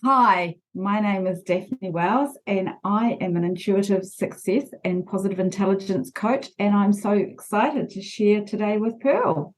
Hi, my name is Daphne Wells, and I am an intuitive success and positive intelligence coach. And I'm so excited to share today with Pearl.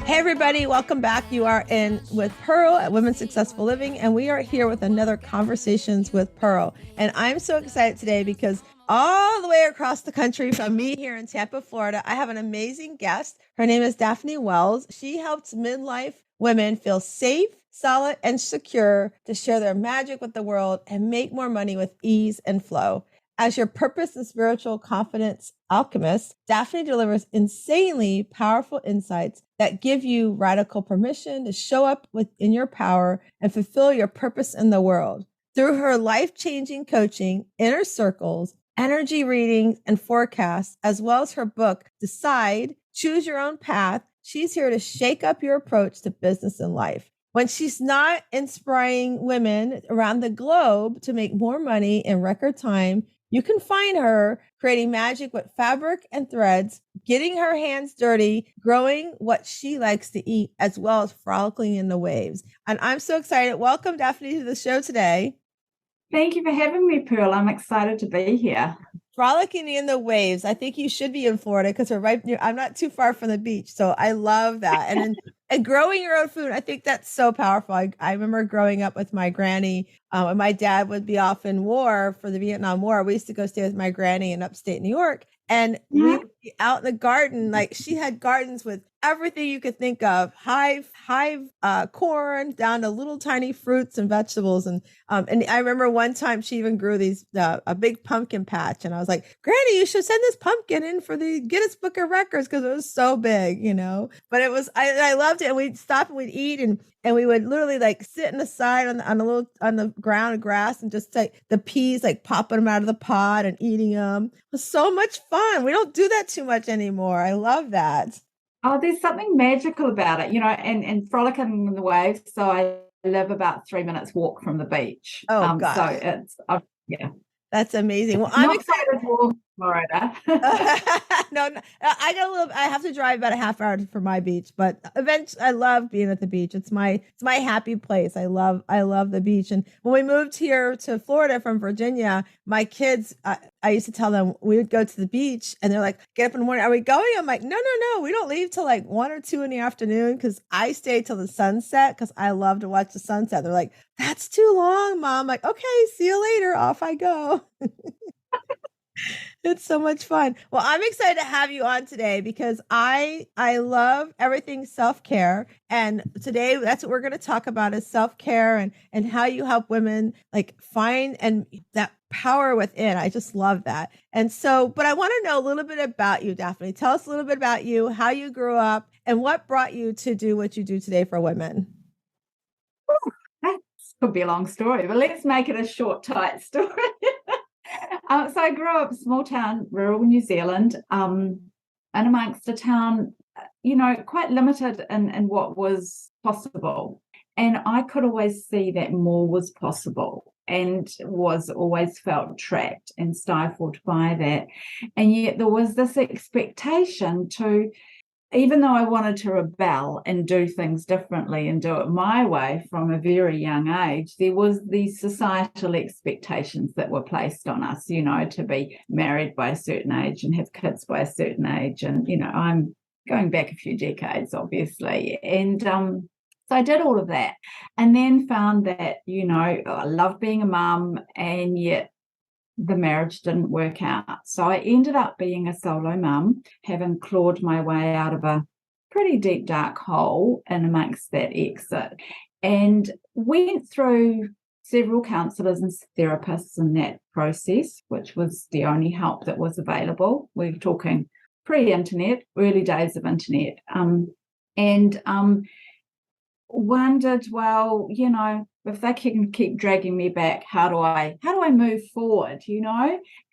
Hey, everybody, welcome back. You are in with Pearl at Women's Successful Living, and we are here with another Conversations with Pearl. And I'm so excited today because all the way across the country from me here in Tampa, Florida, I have an amazing guest. Her name is Daphne Wells. She helps midlife women feel safe, solid, and secure to share their magic with the world and make more money with ease and flow. As your purpose and spiritual confidence alchemist, Daphne delivers insanely powerful insights that give you radical permission to show up within your power and fulfill your purpose in the world. Through her life-changing coaching, inner circles, energy readings, and forecasts, as well as her book, Decide, Choose Your Own Path, she's here to shake up your approach to business and life. When she's not inspiring women around the globe to make more money in record time, you can find her creating magic with fabric and threads, getting her hands dirty, growing what she likes to eat, as well as frolicking in the waves. And I'm so excited. Welcome, Daphne, to the show today. Thank you for having me, Pearl. I'm excited to be here. Frolicking in the waves. I think you should be in Florida because we're right near, I'm not too far from the beach. So I love that. And then and growing your own food, I think that's so powerful. I remember growing up with my granny, and my dad would be off in war for the Vietnam War. We used to go stay with my granny in upstate New York, and we would be out in the garden. Like she had gardens with everything you could think of, hive corn down to little tiny fruits and vegetables. And I remember one time she even grew these a big pumpkin patch, and I was like, Granny, you should send this pumpkin in for the Guinness Book of Records because it was so big, But it was I loved it, and we'd stop and we'd eat, and we would literally like sit in the side on the ground of grass and just like the peas, like popping them out of the pod and eating them. It was so much fun. We don't do that too much anymore. I love that. Oh, there's something magical about it, and frolicking in the waves. So I live about 3 minutes walk from the beach. Oh, gosh. So yeah. That's amazing. Well, I'm excited for Florida. No, I have to drive about a half hour for my beach, but eventually I love being at the beach. It's my happy place. I love the beach. And when we moved here to Florida from Virginia, my kids, I used to tell them we would go to the beach and they're like, get up in the morning. Are we going? I'm like, no. We don't leave till like 1 or 2 in the afternoon because I stay till the sunset because I love to watch the sunset. They're like, that's too long, Mom. I'm like, okay, see you later. Off I go. It's so much fun. Well, I'm excited to have you on today because I love everything self-care. And today that's what we're going to talk about is self-care and how you help women like find and that power within. I just love that. And so, but I want to know a little bit about you, Daphne. Tell us a little bit about you, how you grew up, and what brought you to do what you do today for women. That could be a long story, but let's make it a short, tight story. So I grew up small town, rural New Zealand, and amongst a town, quite limited in what was possible. And I could always see that more was possible and was always felt trapped and stifled by that. And yet there was this expectation to, even though I wanted to rebel and do things differently and do it my way from a very young age, there was these societal expectations that were placed on us, to be married by a certain age and have kids by a certain age. And, I'm going back a few decades, obviously. And so I did all of that and then found that, I love being a mum, and yet the marriage didn't work out. So I ended up being a solo mum, having clawed my way out of a pretty deep, dark hole in amongst that exit, and went through several counsellors and therapists in that process, which was the only help that was available. We're talking pre-internet, early days of internet, and wondered, well, if they can keep dragging me back, how do I move forward,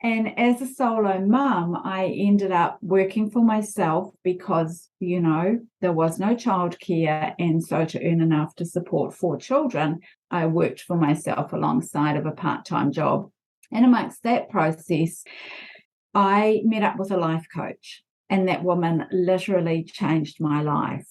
And as a solo mum, I ended up working for myself because, there was no childcare. And so to earn enough to support 4 children, I worked for myself alongside of a part-time job. And amongst that process, I met up with a life coach, and that woman literally changed my life.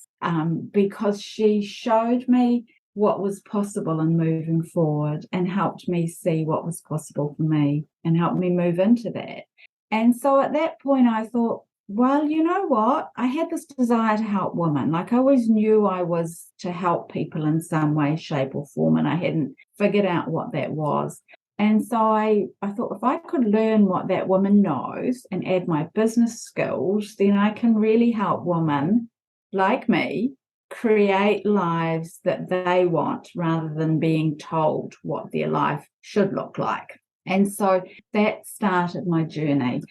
because she showed me what was possible in moving forward and helped me see what was possible for me and helped me move into that. And so at that point, I thought, well, you know what? I had this desire to help women. Like, I always knew I was to help people in some way, shape, or form, and I hadn't figured out what that was. And so I thought, if I could learn what that woman knows and add my business skills, then I can really help women like me create lives that they want rather than being told what their life should look like. And so that started my journey.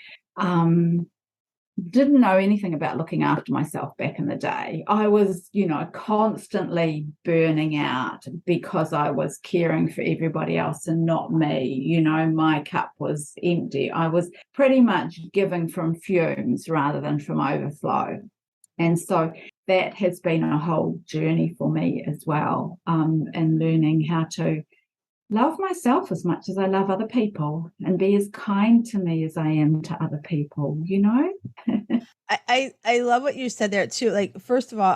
Didn't know anything about looking after myself back in the day. I was, constantly burning out because I was caring for everybody else and not me. My cup was empty. I was pretty much giving from fumes rather than from overflow. And so that has been a whole journey for me as well, in learning how to love myself as much as I love other people and be as kind to me as I am to other people, I love what you said there too. Like, first of all,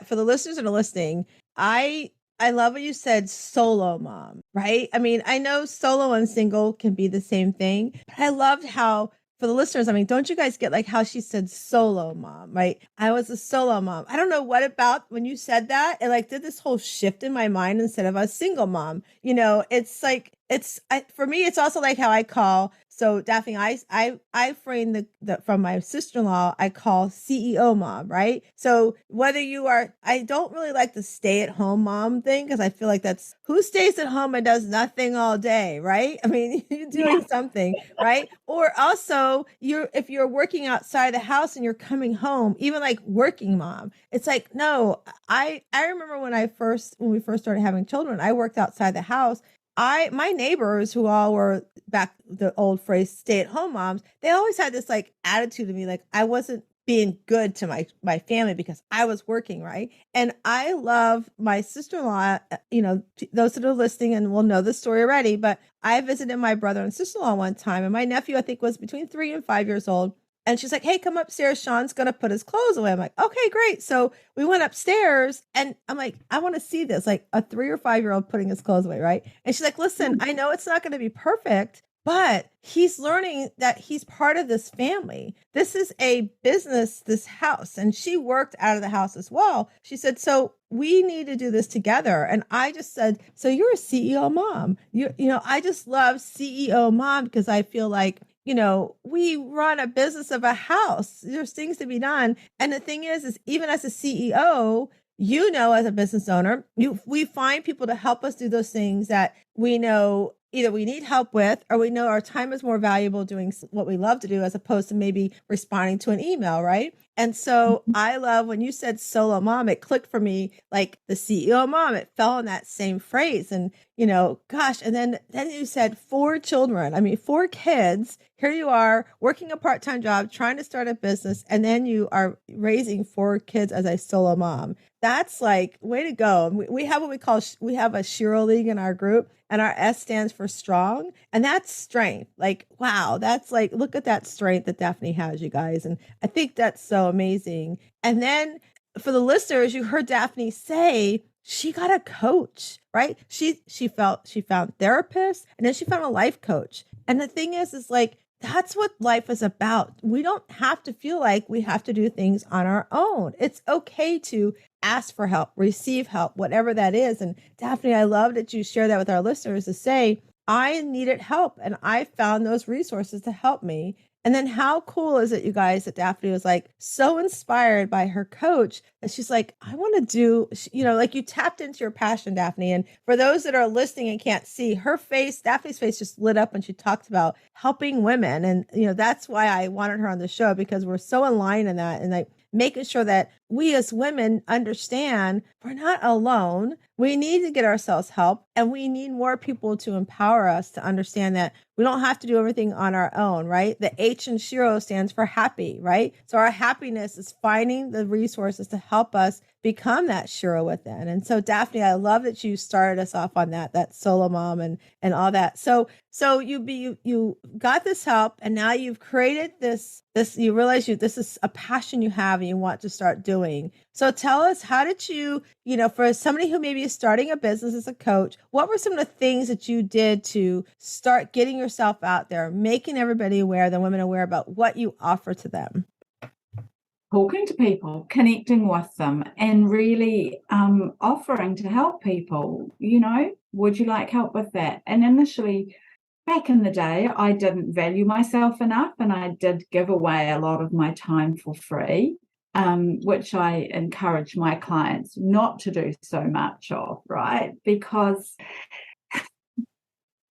for the listeners that are listening, I love what you said, solo mom, right? I mean, I know solo and single can be the same thing, but I loved how, for the listeners, I mean, don't you guys get like how she said solo mom, right? I was a solo mom. I don't know what about when you said that, it like did this whole shift in my mind instead of a single mom. It's like, for me, it's also like how I call. So Daphne, I frame the from my sister-in-law, I call CEO mom, right? So whether I don't really like the stay at home mom thing, because I feel like that's who stays at home and does nothing all day, right? I mean, you're doing something, right? Or also if you're working outside the house and you're coming home, even like working mom, it's like, no, I remember when we first started having children, I worked outside the house. My neighbors who all were back the old phrase stay at home moms, they always had this like attitude of me, like I wasn't being good to my family because I was working, right? And I love my sister-in-law, those that are listening and will know the story already, but I visited my brother and sister-in-law one time, and my nephew, I think, was between 3 and 5 years old. And she's like, hey, come upstairs. Sean's going to put his clothes away. I'm like, okay, great. So we went upstairs and I'm like, I want to see this, like a 3 or 5 year old putting his clothes away. Right. And she's like, listen, I know it's not going to be perfect, but he's learning that he's part of this family. This is a business, this house. And she worked out of the house as well. She said, so we need to do this together. And I just said, so you're a CEO mom. I just love CEO mom because I feel like, we run a business of a house. There's things to be done. And the thing is even as a CEO, as a business owner, we find people to help us do those things that we know either we need help with, or we know our time is more valuable doing what we love to do as opposed to maybe responding to an email, right? And so I love when you said solo mom, it clicked for me like the CEO mom, it fell in that same phrase. And, gosh, and then you said 4 children. I mean, 4 kids. Here you are working a part-time job, trying to start a business, and then you are raising 4 kids as a solo mom. That's like, way to go. We have what we have a Shiro League in our group, and our S stands for strong. And that's strength. Like, wow, that's like, look at that strength that Daphne has, you guys. And I think that's so amazing. And then for the listeners, you heard Daphne say she got a coach, right? She found therapists, and then she found a life coach. And the thing is like, that's what life is about. We don't have to feel like we have to do things on our own. It's okay to ask for help, receive help, whatever that is. And Daphne, I love that you share that with our listeners to say, I needed help and I found those resources to help me. And then how cool is it, you guys, that Daphne was like so inspired by her coach that she's like, I want to do, like you tapped into your passion, Daphne. And for those that are listening and can't see her face, Daphne's face just lit up when she talked about helping women. And, that's why I wanted her on the show, because we're so aligned in that. And like making sure that we as women understand we're not alone. We need to get ourselves help, and we need more people to empower us to understand that we don't have to do everything on our own, right? The H in Shiro stands for happy, right? So our happiness is finding the resources to help us become that Shira within. And so Daphne, I love that you started us off on that solo mom and all that. So you got this help, and now you've created this you realize this is a passion you have and you want to start doing. So tell us, how did you for somebody who maybe is starting a business as a coach, what were some of the things that you did to start getting yourself out there, making everybody aware, the women aware about what you offer to them? Talking to people, connecting with them, and really offering to help people. Would you like help with that? And initially, back in the day, I didn't value myself enough, and I did give away a lot of my time for free, which I encourage my clients not to do so much of, right? Because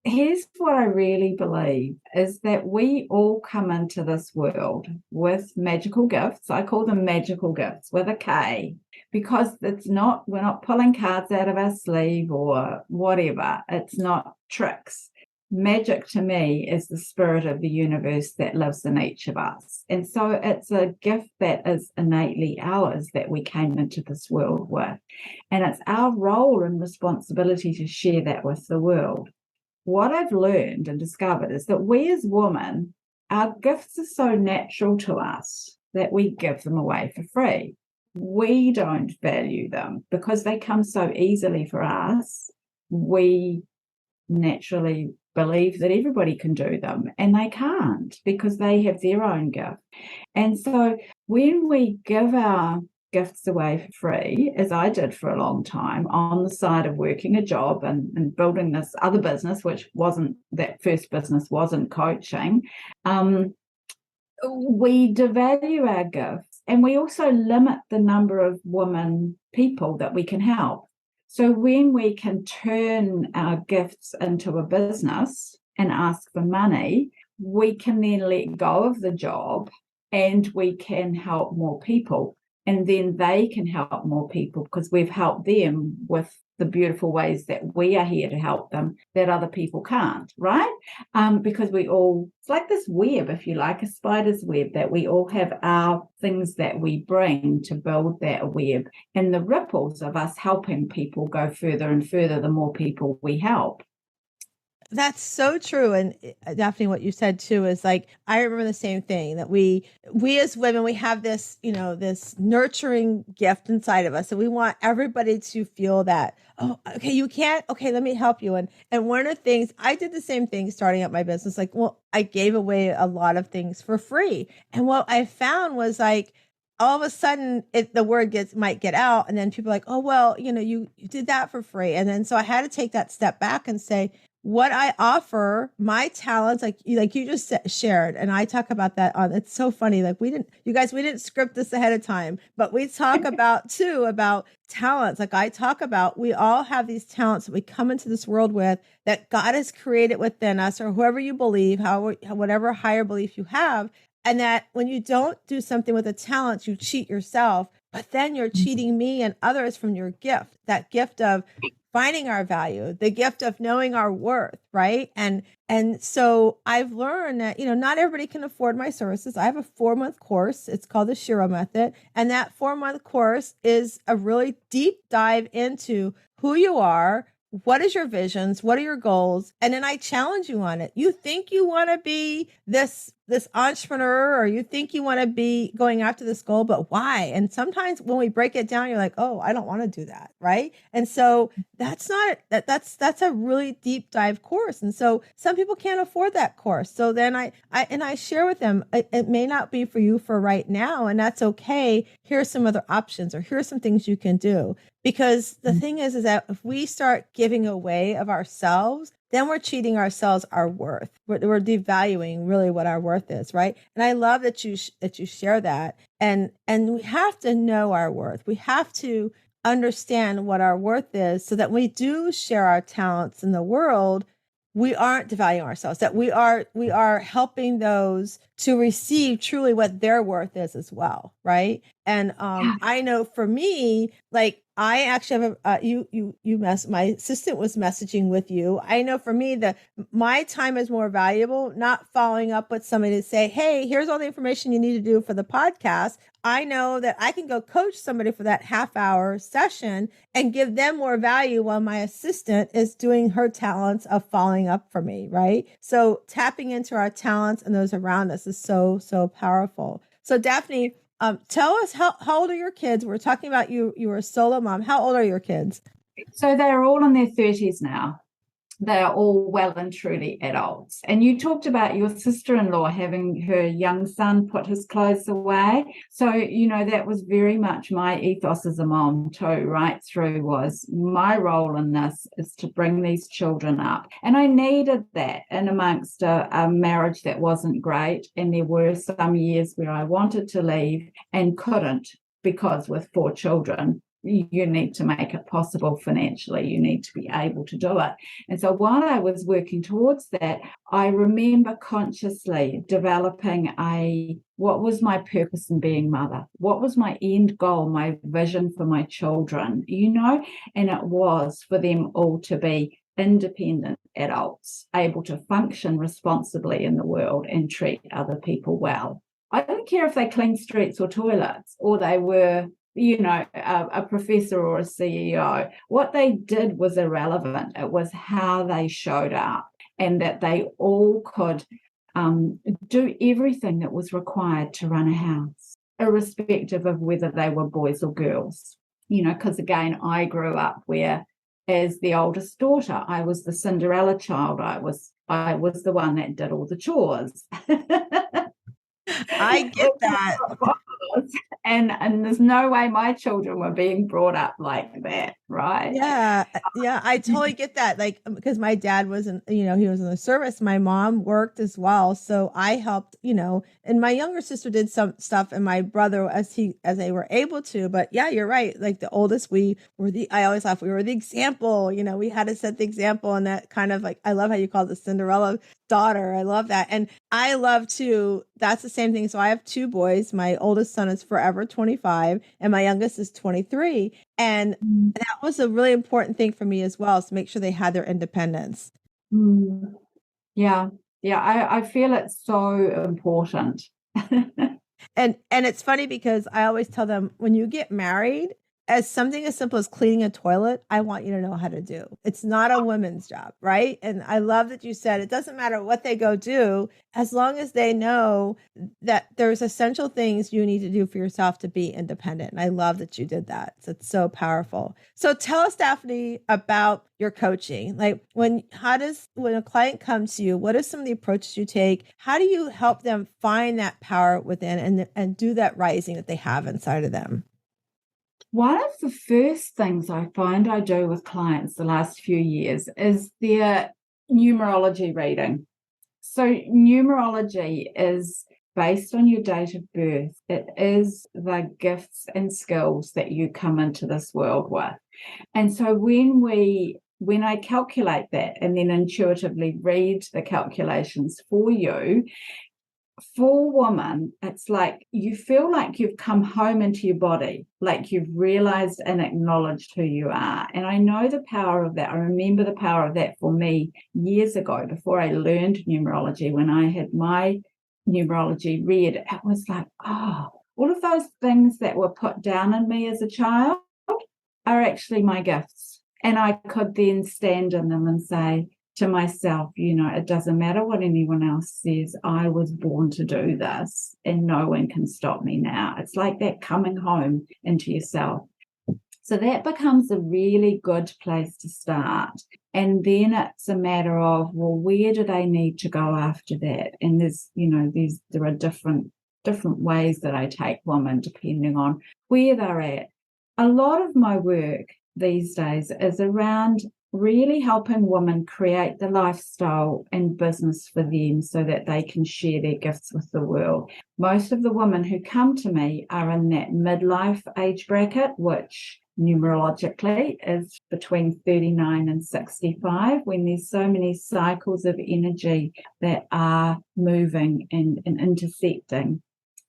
here's what I really believe is that we all come into this world with magical gifts. I call them magical gifts with a K, because we're not pulling cards out of our sleeve or whatever. It's not tricks. Magic to me is the spirit of the universe that lives in each of us. And so it's a gift that is innately ours that we came into this world with. And it's our role and responsibility to share that with the world. What I've learned and discovered is that we as women, our gifts are so natural to us that we give them away for free. We don't value them because they come so easily for us. We naturally believe that everybody can do them, and they can't, because they have their own gift. And so when we give our gifts away for free, as I did for a long time, on the side of working a job and building this other business, which wasn't, that first business wasn't coaching, we devalue our gifts, and we also limit the number of people that we can help. So when we can turn our gifts into a business and ask for money, we can then let go of the job and we can help more people. And then they can help more people because we've helped them with the beautiful ways that we are here to help them that other people can't, right? Because it's like this web, if you like, a spider's web, that we all have our things that we bring to build that web. And the ripples of us helping people go further and further the more people we help. That's so true. And Daphne, what you said too is like, I remember the same thing, that we as women, we have this, this nurturing gift inside of us. And we want everybody to feel that, oh, okay, you can't, okay, let me help you. And one of the things, I did the same thing starting up my business. Like, well, I gave away a lot of things for free. And what I found was like, all of a sudden the word might get out. And then people are like, oh, well, you did that for free. And then, so I had to take that step back and say, what I offer, my talents, like you just shared, and I talk about that it's so funny. Like we didn't script this ahead of time, but we talk about talents. Like I talk about, we all have these talents that we come into this world with, that God has created within us, or whoever you believe, whatever higher belief you have. And that when you don't do something with a talent, you cheat yourself, but then you're cheating me and others from your gift, that gift of finding our value, the gift of knowing our worth, right? And so I've learned that, not everybody can afford my services. I have a 4-month course. It's called the Shira Method. And that 4-month course is a really deep dive into who you are, what is your visions, what are your goals? And then I challenge you on it. You think you want to be this entrepreneur, or you think you want to be going after this goal, but why? And sometimes when we break it down, you're like, oh, I don't want to do that, right? And so that's a really deep dive course. And so some people can't afford that course. So then I share with them, it may not be for you for right now, and that's okay. Here's some other options, or here's some things you can do. Because the thing is that if we start giving away of ourselves, then we're cheating ourselves our worth. We're devaluing really what our worth is, right? And I love that you share that. And we have to know our worth. We have to understand what our worth is, so that when we do share our talents in the world, we aren't devaluing ourselves, that we are helping those to receive truly what their worth is as well, right? And I know for me, like I actually have my assistant was messaging with you. I know for me that my time is more valuable, not following up with somebody to say, hey, here's all the information you need to do for the podcast. I know that I can go coach somebody for that half-hour session and give them more value while my assistant is doing her talents of following up for me, right? So tapping into our talents and those around us is so, so powerful. So Daphne, tell us how old are your kids? We're talking about you were a solo mom. How old are your kids? So they're all in their 30s now. They are all well and truly adults. And you talked about your sister-in-law having her young son put his clothes away. So, that was very much my ethos as a mom too, right through, was my role in this is to bring these children up. And I needed that in amongst a marriage that wasn't great. And there were some years where I wanted to leave and couldn't, because with 4 children, you need to make it possible financially. You need to be able to do it. And so while I was working towards that, I remember consciously developing what was my purpose in being mother? What was my end goal, my vision for my children, And it was for them all to be independent adults, able to function responsibly in the world and treat other people well. I don't care if they clean streets or toilets, or they were a professor or a CEO. What they did was irrelevant. It was how they showed up, and that they all could do everything that was required to run a house, irrespective of whether they were boys or girls. Because again, I grew up where, as the oldest daughter, I was the Cinderella child. I was the one that did all the chores. I get that. And there's no way my children were being brought up like that, right? Yeah, I totally get that. Like, because my dad wasn't, he was in the service. My mom worked as well, so I helped, and my younger sister did some stuff, and my brother as they were able to. But yeah, you're right. Like the oldest, I always laugh, we were the example. We had to set the example, and that kind of like, I love how you call it the Cinderella daughter. I love that. And I love too, that's the same thing. So I have 2 boys. My oldest son is forever 25 and my youngest is 23. And that was a really important thing for me as well, is to make sure they had their independence. Yeah. I feel it's so important. And it's funny because I always tell them, when you get married, as something as simple as cleaning a toilet, I want you to know how to do. It's not a woman's job, right? And I love that you said it doesn't matter what they go do, as long as they know that there's essential things you need to do for yourself to be independent. And I love that you did that. So it's so powerful. So tell us, Daphne, about your coaching. Like when a client comes to you, what are some of the approaches you take? How do you help them find that power within and do that rising that they have inside of them? One of the first things I find I do with clients the last few years is their numerology reading. So numerology is based on your date of birth. It is the gifts and skills that you come into this world with. And so when I calculate that and then intuitively read the calculations for you, for women, it's like you feel like you've come home into your body, like you've realized and acknowledged who you are. And I know the power of that. I remember the power of that for me years ago, before I learned numerology. When I had my numerology read, it was like, oh, all of those things that were put down in me as a child are actually my gifts. And I could then stand in them and say to myself, it doesn't matter what anyone else says. I was born to do this and no one can stop me now. It's like that coming home into yourself. So that becomes a really good place to start. And then it's a matter of, well, where do they need to go after that? And there are different ways that I take women depending on where they're at. A lot of my work these days is around really helping women create the lifestyle and business for them so that they can share their gifts with the world. Most of the women who come to me are in that midlife age bracket, which numerologically is between 39 and 65, when there's so many cycles of energy that are moving and intersecting.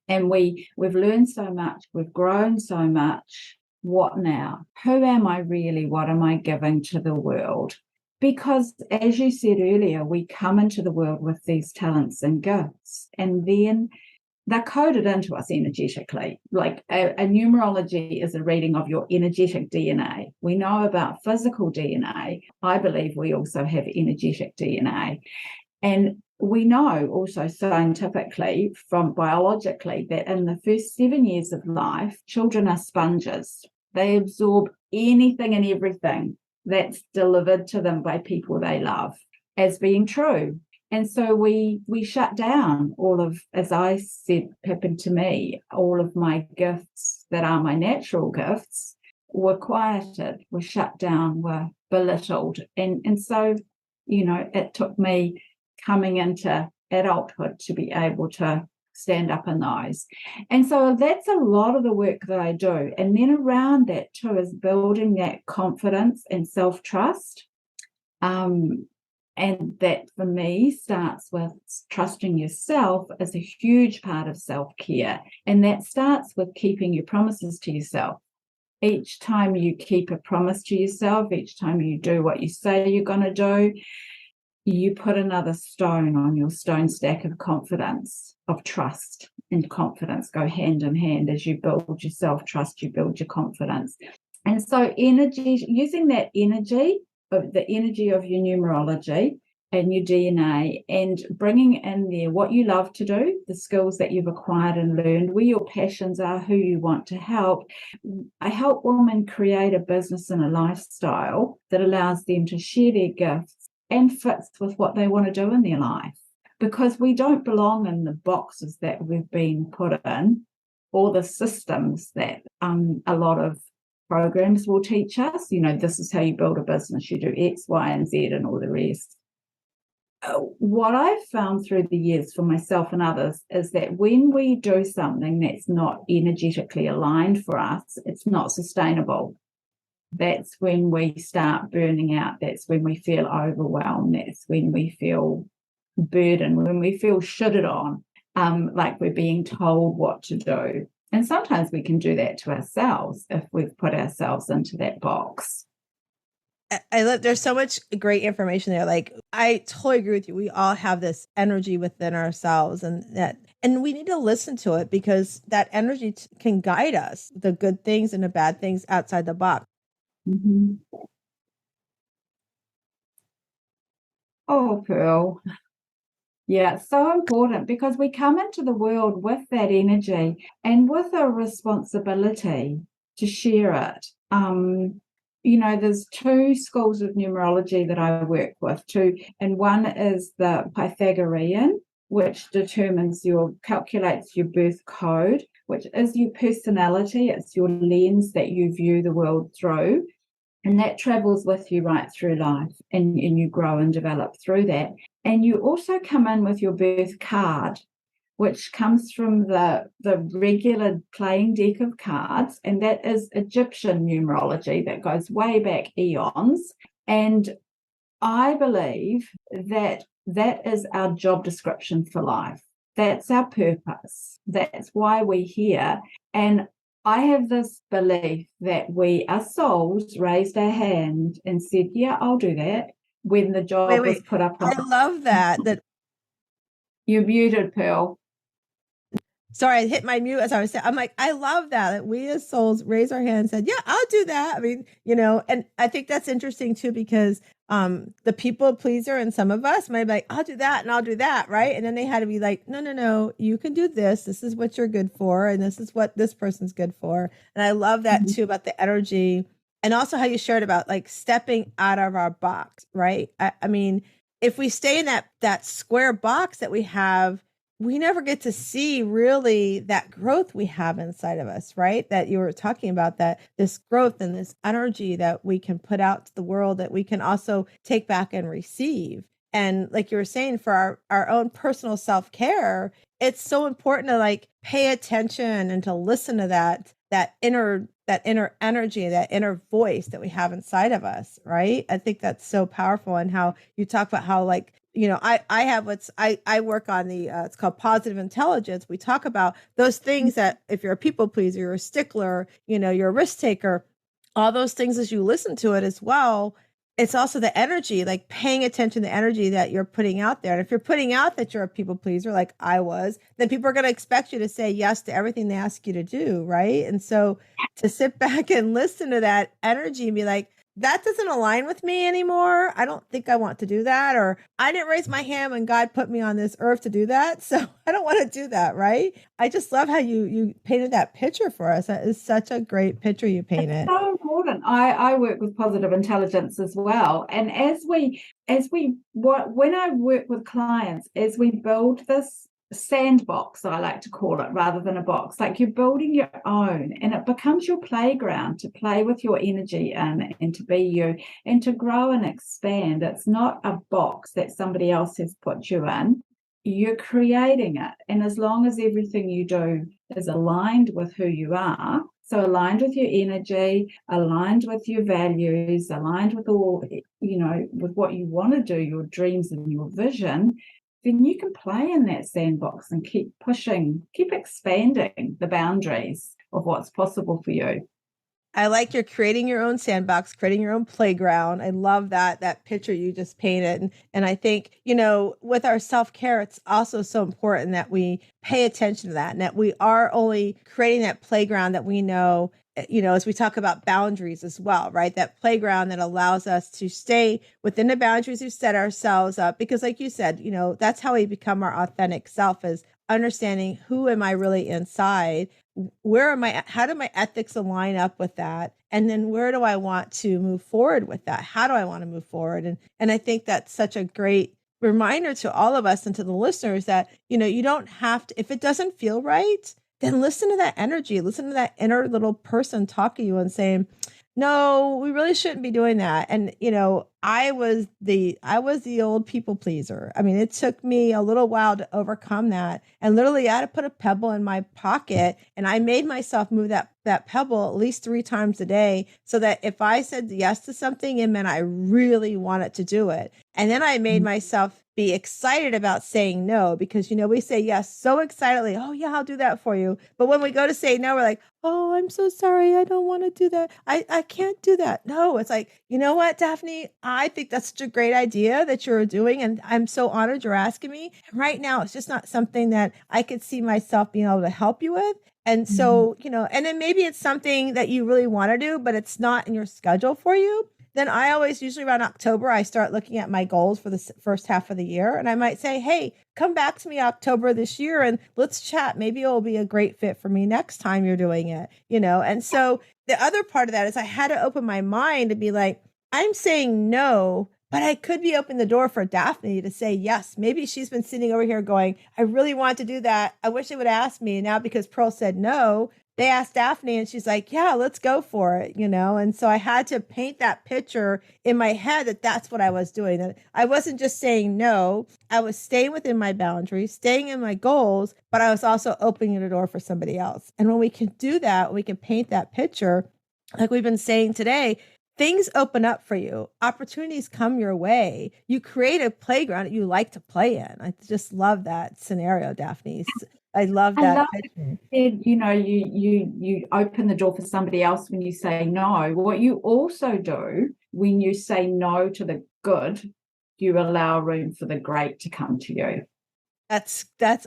And we've learned so much, we've grown so much. What now? Who am I really? What am I giving to the world? Because as you said earlier, we come into the world with these talents and gifts. And then they're coded into us energetically. Like a numerology is a reading of your energetic DNA. We know about physical DNA. I believe we also have energetic DNA. And we know also scientifically from biologically that in the first 7 years of life, children are sponges. They absorb anything and everything that's delivered to them by people they love as being true. And so we shut down all of, as I said, happened to me, all of my gifts that are my natural gifts were quieted, were shut down, were belittled. And so, it took me coming into adulthood to be able to stand up in those. And so that's a lot of the work that I do. And then around that too is building that confidence and self-trust. And that for me starts with trusting yourself as a huge part of self-care. And that starts with keeping your promises to yourself. Each time you keep a promise to yourself, each time you do what you say you're going to do, you put another stone on your stone stack of confidence, of trust, and confidence go hand in hand. As you build your self-trust, you build your confidence. And so using that energy, the energy of your numerology and your DNA, and bringing in there what you love to do, the skills that you've acquired and learned, where your passions are, who you want to help. I help women create a business and a lifestyle that allows them to share their gifts and fits with what they want to do in their life, because we don't belong in the boxes that we've been put in, or the systems that a lot of programs will teach us. This is how you build a business, you do X, Y, and Z and all the rest. What I've found through the years for myself and others is that when we do something that's not energetically aligned for us, it's not sustainable. That's when we start burning out. That's when we feel overwhelmed. That's when we feel burdened, when we feel shitted on, like we're being told what to do. And sometimes we can do that to ourselves if we've put ourselves into that box. I love, there's so much great information there. Like, I totally agree with you. We all have this energy within ourselves, and we need to listen to it, because that energy can guide us, the good things and the bad things outside the box. Mm-hmm. Oh, Pearl. Yeah, it's so important, because we come into the world with that energy and with a responsibility to share it. There's two schools of numerology that I work with, and one is the Pythagorean, which calculates your birth code, which is your personality. It's your lens that you view the world through. And that travels with you right through life, and you grow and develop through that. And you also come in with your birth card, which comes from the regular playing deck of cards, and that is Egyptian numerology that goes way back eons. And I believe that is our job description for life. That's our purpose. That's why we're here. And I have this belief that we, as souls, raised our hand and said, yeah, I'll do that, when the job was put up on. I love that. You're muted, Pearl. Sorry, I hit my mute as I was saying. I'm like, I love that we as souls raised our hand and said, yeah, I'll do that. I mean, and I think that's interesting too, because the people pleaser in some of us might be like, I'll do that and I'll do that, right? And then they had to be like, no, you can do this. This is what you're good for, and this is what this person's good for. And I love that too, about the energy, and also how you shared about like stepping out of our box, right? I mean, if we stay in that square box that we have, we never get to see really that growth we have inside of us, right? That you were talking about, that this growth and this energy that we can put out to the world, that we can also take back and receive. And like you were saying, for our own personal self-care, it's so important to like pay attention and to listen to that inner energy, that inner voice that we have inside of us, right? I think that's so powerful. And how you talk about how, like, I work on it's called positive intelligence. We talk about those things that if you're a people pleaser, you're a stickler, you're a risk taker, all those things, as you listen to it as well, it's also the energy, like paying attention to the energy that you're putting out there. And if you're putting out that you're a people pleaser, like I was, then people are going to expect you to say yes to everything they ask you to do. Right. And so to sit back and listen to that energy and be like, that doesn't align with me anymore. I don't think I want to do that. Or I didn't raise my hand when God put me on this earth to do that. So I don't want to do that. Right. I just love how you painted that picture for us. That is such a great picture you painted. So important. I work with positive intelligence as well. And when I work with clients, as we build this sandbox, I like to call it, rather than a box, like you're building your own, and it becomes your playground to play with your energy in and to be you and to grow and expand. It's not a box that somebody else has put you in. You're creating it. And as long as everything you do is aligned with who you are, so aligned with your energy, aligned with your values, aligned with all, with what you want to do, your dreams and your vision, then you can play in that sandbox and keep pushing, keep expanding the boundaries of what's possible for you. I like you're creating your own sandbox, creating your own playground. I love that picture you just painted. And I think, with our self-care, it's also so important that we pay attention to that and that we are only creating that playground that we know, as we talk about boundaries as well, right? That playground that allows us to stay within the boundaries we've set ourselves up. Because like you said, that's how we become our authentic self, is understanding who am I really inside, how do my ethics align up with that, and then where do I want to move forward with that, how do I want to move forward. And I think that's such a great reminder to all of us and to the listeners that you don't have to, if it doesn't feel right, then listen to that energy, listen to that inner little person talking to you and saying, no, we really shouldn't be doing that. And I was the old people pleaser. I mean, it took me a little while to overcome that. And literally I had to put a pebble in my pocket, and I made myself move that pebble at least 3 times a day, so that if I said yes to something, it meant I really wanted to do it. And then I made myself be excited about saying no, because we say yes so excitedly. Oh yeah, I'll do that for you. But when we go to say no, we're like, oh, I'm so sorry, I don't want to do that. I can't do that. No, it's like, you know what, Daphne, I think that's such a great idea that you're doing, and I'm so honored you're asking me. Right now, it's just not something that I could see myself being able to help you with. And so, and then maybe it's something that you really want to do, but it's not in your schedule for you. Then I always, usually around October, I start looking at my goals for the first half of the year. And I might say, hey, come back to me October this year and let's chat. Maybe it'll be a great fit for me next time you're doing it, And so the other part of that is I had to open my mind to be like, I'm saying no, but I could be opening the door for Daphne to say yes. Maybe she's been sitting over here going, I really want to do that. I wish they would ask me. And now because Pearl said no, they asked Daphne and she's like, yeah, let's go for it, And so I had to paint that picture in my head that that's what I was doing. That I wasn't just saying no. I was staying within my boundaries, staying in my goals, but I was also opening the door for somebody else. And when we can do that, we can paint that picture, like we've been saying today, things open up for you. Opportunities come your way. You create a playground that you like to play in. I just love that scenario, Daphne. I love that. I love it. You open the door for somebody else when you say no. What you also do when you say no to the good, you allow room for the great to come to you. That's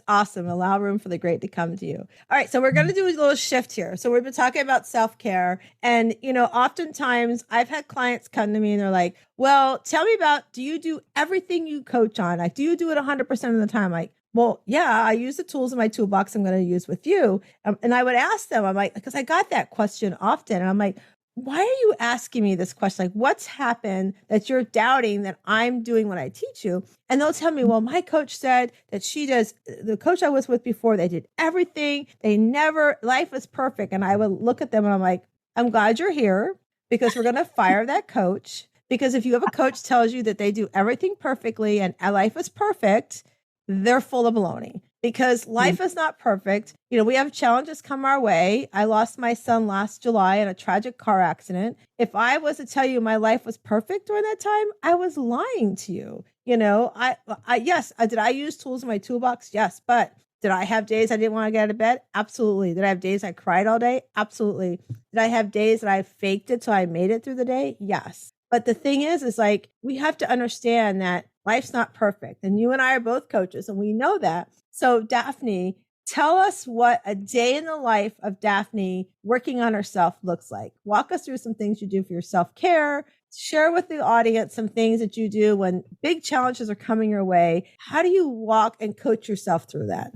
awesome. Allow room for the great to come to you. All right. So we're going to do a little shift here. So we've been talking about self-care, and, oftentimes I've had clients come to me and they're like, well, tell me about, do you do everything you coach on? Like, do you do it 100% of the time? Like, well, yeah, I use the tools in my toolbox I'm going to use with you. And I would ask them, I'm like, because I got that question often. And I'm like, why are you asking me this question? Like, what's happened that you're doubting that I'm doing what I teach you? And they'll tell me, well, my coach said that the coach I was with before, they did everything. Life was perfect. And I would look at them and I'm like, I'm glad you're here, because we're going to fire that coach. Because if you have a coach tells you that they do everything perfectly and life is perfect, they're full of baloney, because life is not perfect. We have challenges come our way. I lost my son last July in a tragic car accident. If I was to tell you my life was perfect during that time, I was lying to you. Yes, did I use tools in my toolbox? Yes. But did I have days I didn't want to get out of bed? Absolutely. Did I have days I cried all day? Absolutely. Did I have days that I faked it till I made it through the day? Yes. But the thing is like, we have to understand that life's not perfect. And you and I are both coaches, and we know that. So Daphne, tell us what a day in the life of Daphne working on herself looks like. Walk us through some things you do for your self-care. Share with the audience some things that you do when big challenges are coming your way. How do you walk and coach yourself through that?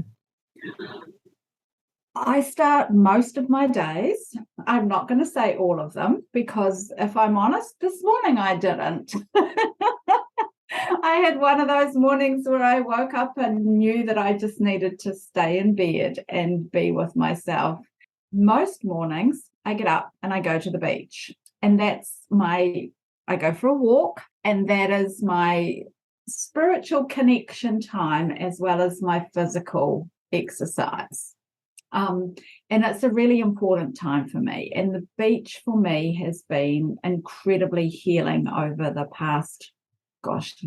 I start most of my days. I'm not going to say all of them, because if I'm honest, this morning I didn't. I had one of those mornings where I woke up and knew that I just needed to stay in bed and be with myself. Most mornings I get up and I go to the beach, and I go for a walk, and that is my spiritual connection time as well as my physical exercise. And it's a really important time for me. And the beach for me has been incredibly healing over the past,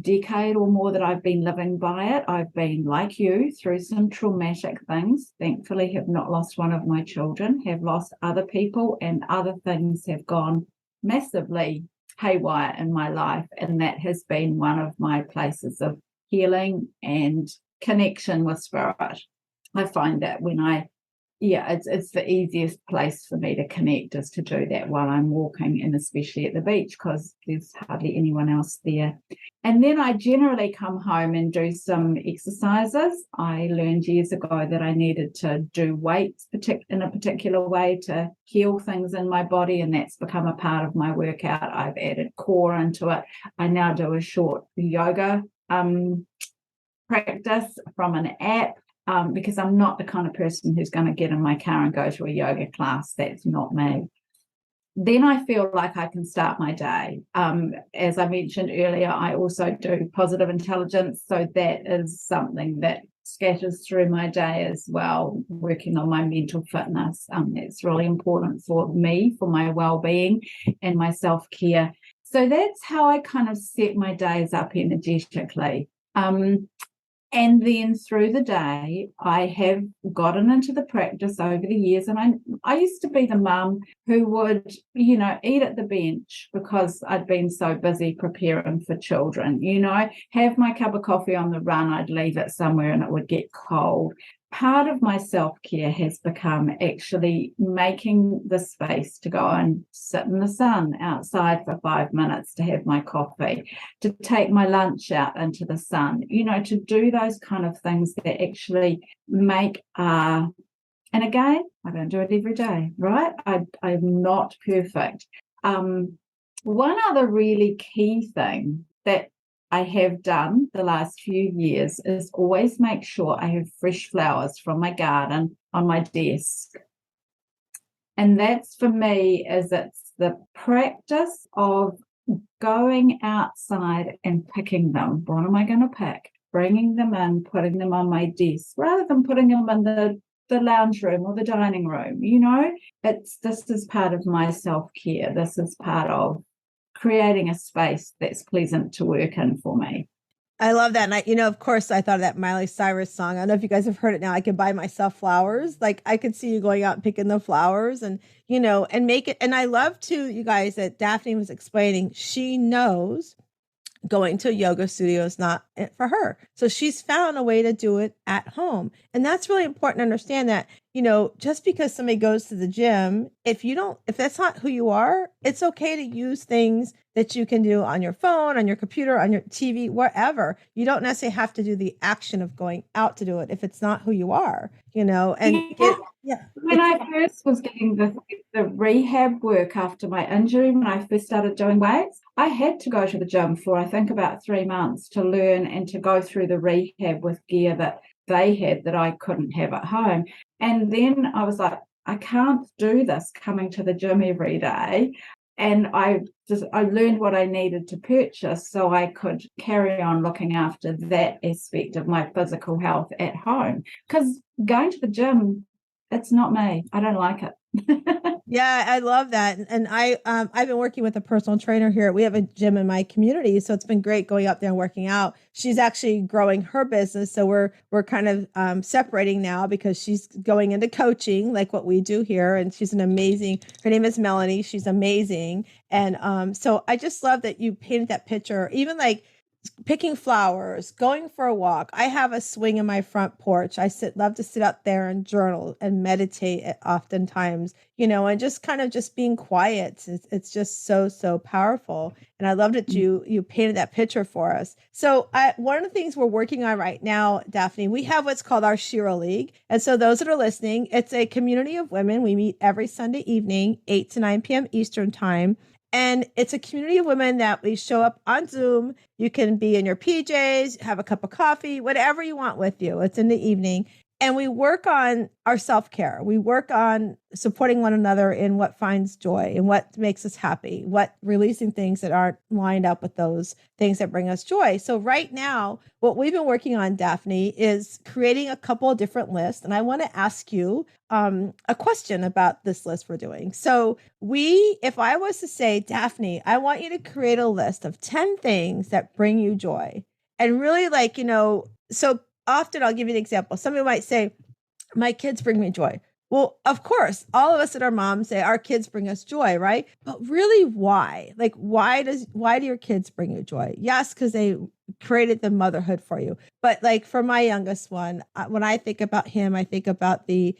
decade or more that I've been living by it. I've been, like you, through some traumatic things. Thankfully, have not lost one of my children, have lost other people, and other things have gone massively haywire in my life. And that has been one of my places of healing and connection with spirit. I find that it's the easiest place for me to connect is to do that while I'm walking, and especially at the beach because there's hardly anyone else there. And then I generally come home and do some exercises. I learned years ago that I needed to do weights in a particular way to heal things in my body, and that's become a part of my workout. I've added core into it. I now do a short yoga practice from an app. Because I'm not the kind of person who's going to get in my car and go to a yoga class. That's not me. Then I feel like I can start my day. As I mentioned earlier, I also do positive intelligence. So that is something that scatters through my day as well, working on my mental fitness. It's really important for me, for my well-being and my self-care. So that's how I kind of set my days up energetically. And then through the day, I have gotten into the practice over the years. And I used to be the mum who would, eat at the bench because I'd been so busy preparing for children, have my cup of coffee on the run. I'd leave it somewhere and it would get cold. Part of my self-care has become actually making the space to go and sit in the sun outside for 5 minutes to have my coffee, to take my lunch out into the sun, to do those kind of things that actually make, and again, I don't do it every day, right? I'm not perfect. One other really key thing that I have done the last few years is always make sure I have fresh flowers from my garden on my desk. And that's for me it's the practice of going outside and picking them. What am I going to pick? Bringing them in, putting them on my desk, rather than putting them in the lounge room or the dining room. This is part of my self-care. This is part of creating a space that's pleasant to work in for me. I love that. And of course, I thought of that Miley Cyrus song. I don't know if you guys have heard it now. I can buy myself flowers. Like I could see you going out and picking the flowers and make it. And I love too, you guys, that Daphne was explaining, she knows going to a yoga studio is not for her. So she's found a way to do it at home. And that's really important to understand that, just because somebody goes to the gym, if that's not who you are, it's okay to use things that you can do on your phone, on your computer, on your TV, wherever. You don't necessarily have to do the action of going out to do it if it's not who you are, and When I first was getting the rehab work after my injury, when I first started doing weights, I had to go to the gym for, I think, about 3 months to learn and to go through the rehab with gear that they had that I couldn't have at home. And then I was like, I can't do this coming to the gym every day. And I learned what I needed to purchase so I could carry on looking after that aspect of my physical health at home. Because going to the gym, it's not me. I don't like it. Yeah, I love that. And I've been working with a personal trainer here. We have a gym in my community, so it's been great going up there and working out. She's actually growing her business, so we're kind of separating now because she's going into coaching like what we do here, and she's an amazing. Her name is Melanie. She's amazing, and so I just love that you painted that picture. Even like picking flowers, going for a walk. I have a swing in my front porch. Love to sit out there and journal and meditate oftentimes, and just kind of just being quiet. It's just so powerful. And I love that you painted that picture for us. So one of the things we're working on right now, Daphne, we have what's called our Shiro League. And so those that are listening, it's a community of women. We meet every Sunday evening, 8 to 9 p.m. Eastern time. And it's a community of women that we show up on Zoom. You can be in your PJs, have a cup of coffee, whatever you want with you. It's in the evening. And we work on our self-care. We work on supporting one another in what finds joy and what makes us happy, what releasing things that aren't lined up with those things that bring us joy. So right now, what we've been working on, Daphne, is creating a couple of different lists. And I want to ask you a question about this list we're doing. So if I was to say, Daphne, I want you to create a list of 10 things that bring you joy. And really so often I'll give you an example. Somebody might say, my kids bring me joy. Well, of course, all of us that are moms say our kids bring us joy, right? But really, why? Like, why do your kids bring you joy? Yes, because they created the motherhood for you. But like for my youngest one, when I think about him, I think about the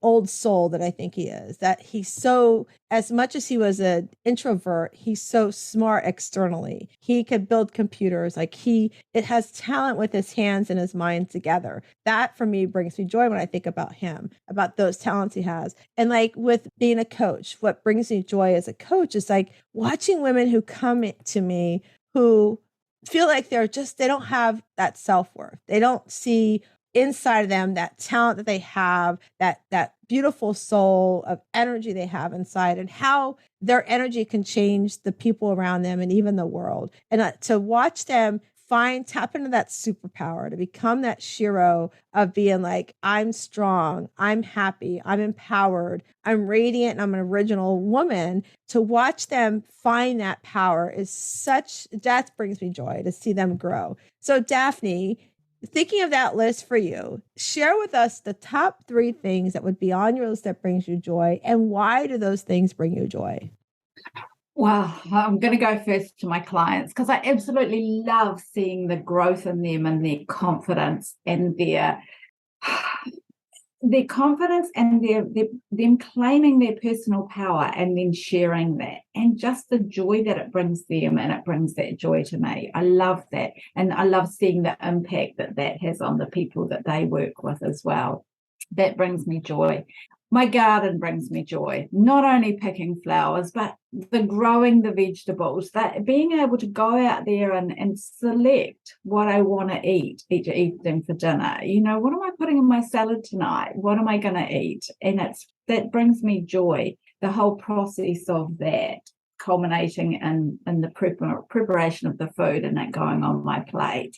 old soul that I think he is, that he's so, as much as he was an introvert, he's so smart externally. He could build computers. It has talent with his hands and his mind together. That for me brings me joy when I think about him, about those talents he has. And like with being a coach, what brings me joy as a coach is like watching women who come to me who feel like they don't have that self-worth. They don't see inside of them that talent that they have, that beautiful soul of energy they have inside, and how their energy can change the people around them and even the world. And to watch them tap into that superpower, to become that Shiro of being like, I'm strong, I'm happy, I'm empowered, I'm radiant, and I'm an original woman. To watch them find that power that brings me joy to see them grow. So Daphne, thinking of that list for you, share with us the top 3 things that would be on your list that brings you joy, and why do those things bring you joy? Well, I'm going to go first to my clients because I absolutely love seeing the growth in them and their confidence and their confidence and them claiming their personal power and then sharing that, and just the joy that it brings them, and it brings that joy to me. I love that, and I love seeing the impact that has on the people that they work with as well. That brings me joy. My garden brings me joy, not only picking flowers, but the growing the vegetables, that being able to go out there and select what I want to eat each evening for dinner. What am I putting in my salad tonight? What am I going to eat? And that brings me joy, the whole process of that, culminating in the preparation of the food and it going on my plate.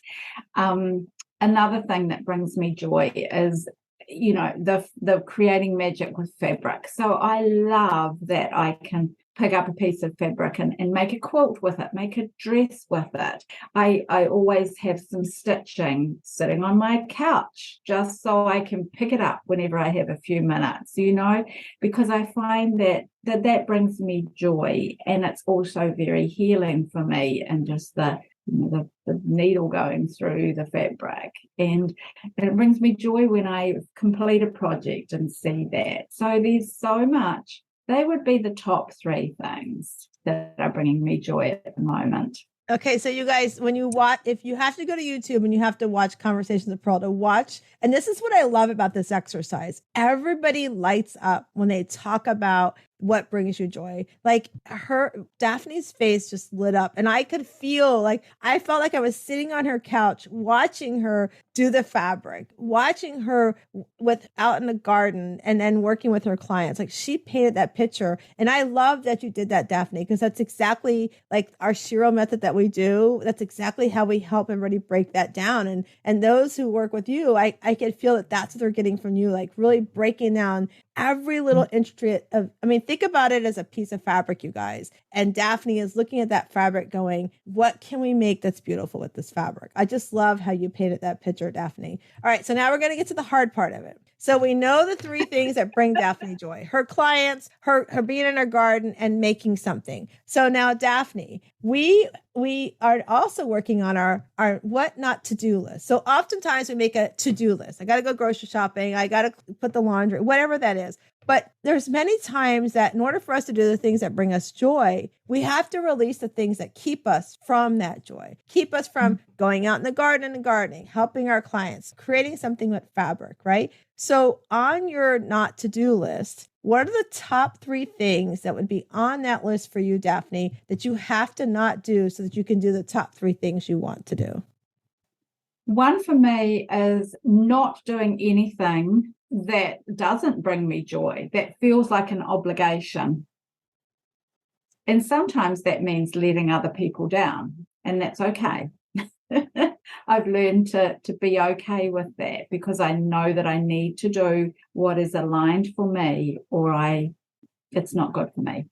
Another thing that brings me joy is the creating magic with fabric. So I love that I can pick up a piece of fabric and make a quilt with it, make a dress with it. I always have some stitching sitting on my couch just so I can pick it up whenever I have a few minutes, because I find that brings me joy, and it's also very healing for me, and just the needle going through the fabric, and it brings me joy when I complete a project and see that. So there's so much. They would be the top 3 things that are bringing me joy at the moment. Okay, so you guys, when you watch, if you have to go to YouTube and you have to watch Conversations with Pearl to watch, and this is what I love about this exercise, everybody lights up when they talk about what brings you joy. Like Daphne's face just lit up, and I could feel I felt like I was sitting on her couch watching her do the fabric, watching her out in the garden, and then working with her clients. Like, she painted that picture, and I love that you did that, Daphne, because that's exactly like our Shiro method that we do. That's exactly how we help everybody break that down. And those who work with you, I could feel that that's what they're getting from you, like really breaking down every little intricate of, I mean, think about it as a piece of fabric, you guys. And Daphne is looking at that fabric going, what can we make that's beautiful with this fabric? I just love how you painted that picture, Daphne. All right. So now we're going to get to the hard part of it. So we know the three things that bring Daphne joy: her clients, her being in her garden, and making something. So now, Daphne, we are also working on our what not to do list. So oftentimes we make a to-do list. I got to go grocery shopping. I got to put the laundry, whatever that is. But there's many times that in order for us to do the things that bring us joy, we have to release the things that keep us from that joy, keep us from going out in the garden and gardening, helping our clients, creating something with fabric, right? So on your not to-do list, what are the top 3 things that would be on that list for you, Daphne, that you have to not do so that you can do the top 3 things you want to do? One for me is not doing anything that doesn't bring me joy, that feels like an obligation. And sometimes that means letting other people down, and that's okay. I've learned to be okay with that, because I know that I need to do what is aligned for me, or it's not good for me.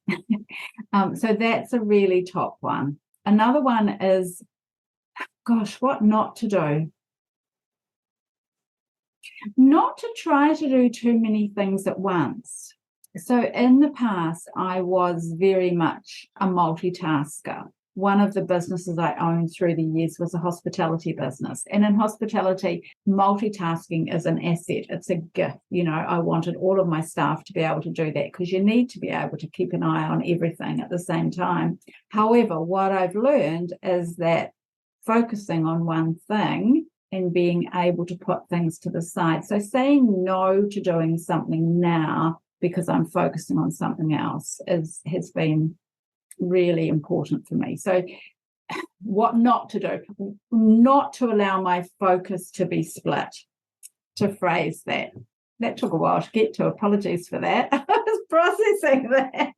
So that's a really top one. Another one is, gosh, what not to do. Not to try to do too many things at once. So in the past, I was very much a multitasker. One of the businesses I owned through the years was a hospitality business. And in hospitality, multitasking is an asset. It's a gift. You know, I wanted all of my staff to be able to do that, because you need to be able to keep an eye on everything at the same time. However, what I've learned is that focusing on one thing and being able to put things to the side. So saying no to doing something now because I'm focusing on something else has been really important for me. So what not to do, not to allow my focus to be split, to phrase that. That took a while to get to. Apologies for that. I was processing that.